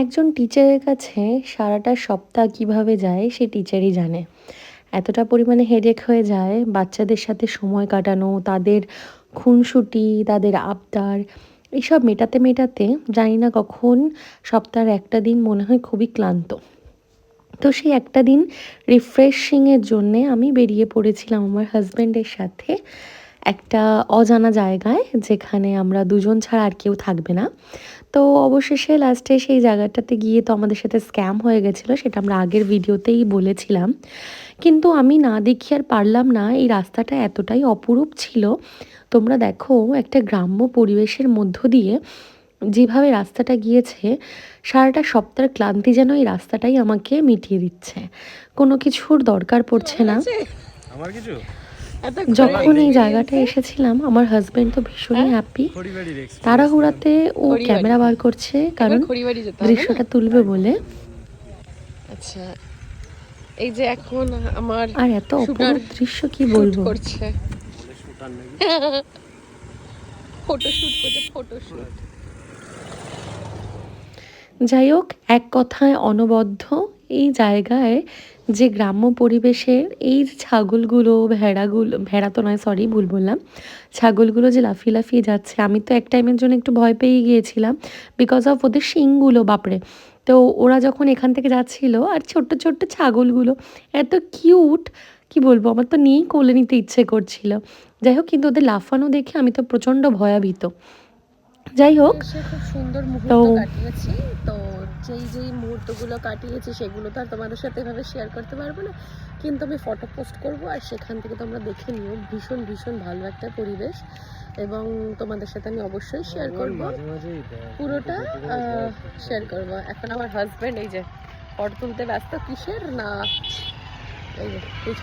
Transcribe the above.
একজন টিচারের কাছে সারাটা সপ্তাহ কিভাবে যায় সে টিচারই জানে। এতটা পরিমাণে হেডেক হয়ে যায় বাচ্চাদের সাথে সময় কাটানো, তাদের খুনসুটি, তাদের আবদার এসব মেটাতে, মেটাতে জানি না কখন সপ্তাহের একটা দিন মনে হয় খুবই ক্লান্ত। তো সেই একটা দিন রিফ্রেশিং এর জন্যে আমি বেরিয়ে পড়েছিলাম আমার হাসব্যান্ডের সাথে একটা অজানা জায়গায়, যেখানে আমরা দুজন ছাড়া আর কেউ থাকবে না। তো অবশেষে লাস্টে সেই জায়গাটাতে গিয়ে তো আমাদের সাথে স্ক্যাম হয়ে গেছিলো, সেটা আমরা আগের ভিডিওতেই বলেছিলাম। কিন্তু আমি না দেখিয়ে আর পারলাম না, এই রাস্তাটা এতটাই অপরূপ ছিল। তোমরা দেখো একটা গ্রাম্য পরিবেশের মধ্য দিয়ে যেভাবে রাস্তাটা গিয়েছে, সারাটা সপ্তাহের ক্লান্তি যেন এই রাস্তাটাই আমাকে মিটিয়ে দিচ্ছে। কোনো কিছুর দরকার পড়ছে না। আমার কিছু যখন এই জায়গাটায় এসেছিলাম আমার হাজবেন্ড তো ভীষণই হ্যাপি। তাড়াহুড়াতে ও ক্যামেরা বার করছে কারণ দৃশ্যটা তুলবে বলে। আচ্ছা, এই যে এখন আমার আর এত অপরূপ দৃশ্য কি বলবো। করছে ফটোশুট করছে, ফটোশুট। যাই হোক, এক কথায় অনবদ্য এই জায়গায় যে গ্রাম্য পরিবেশের এই ছাগলগুলো, ভেড়া তো নয়, সরি ভুল বললাম, ছাগলগুলো যে লাফিয়ে লাফিয়ে যাচ্ছে, আমি তো এক টাইমের জন্য একটু ভয় পেয়ে গিয়েছিলাম বিকজ অফ ওদের শিংগুলো, বাপরে। তো ওরা যখন এখান থেকে যাচ্ছিল আর ছোট্ট ছোট্ট ছাগলগুলো এত কিউট, কি বলবো, আমার তো নিয়েই কোলে নিতে ইচ্ছে করছিল। যাই হোক, কিন্তু ওদের লাফানো দেখে আমি তো প্রচণ্ড ভয়াবিত। যাই হোক, খুব সুন্দর তো মুহূর্ত কাটিয়েছি। তো যেই মুহূর্তগুলো কাটিয়েছি সেগুলো তো আর তোমাদের সাথে এভাবে শেয়ার করতে পারবো না, কিন্তু আমি ফটো পোস্ট করব আর সেখান থেকে তোমরা দেখে নিও। ভীষণ ভীষণ ভালো একটা পরিবেশ এবং তোমাদের সাথে আমি অবশ্যই শেয়ার করব, পুরোটা শেয়ার করব। এখন আমার হাজব্যান্ড এই যে ফটো তুলতে ব্যস্ত, কিসের না এই যে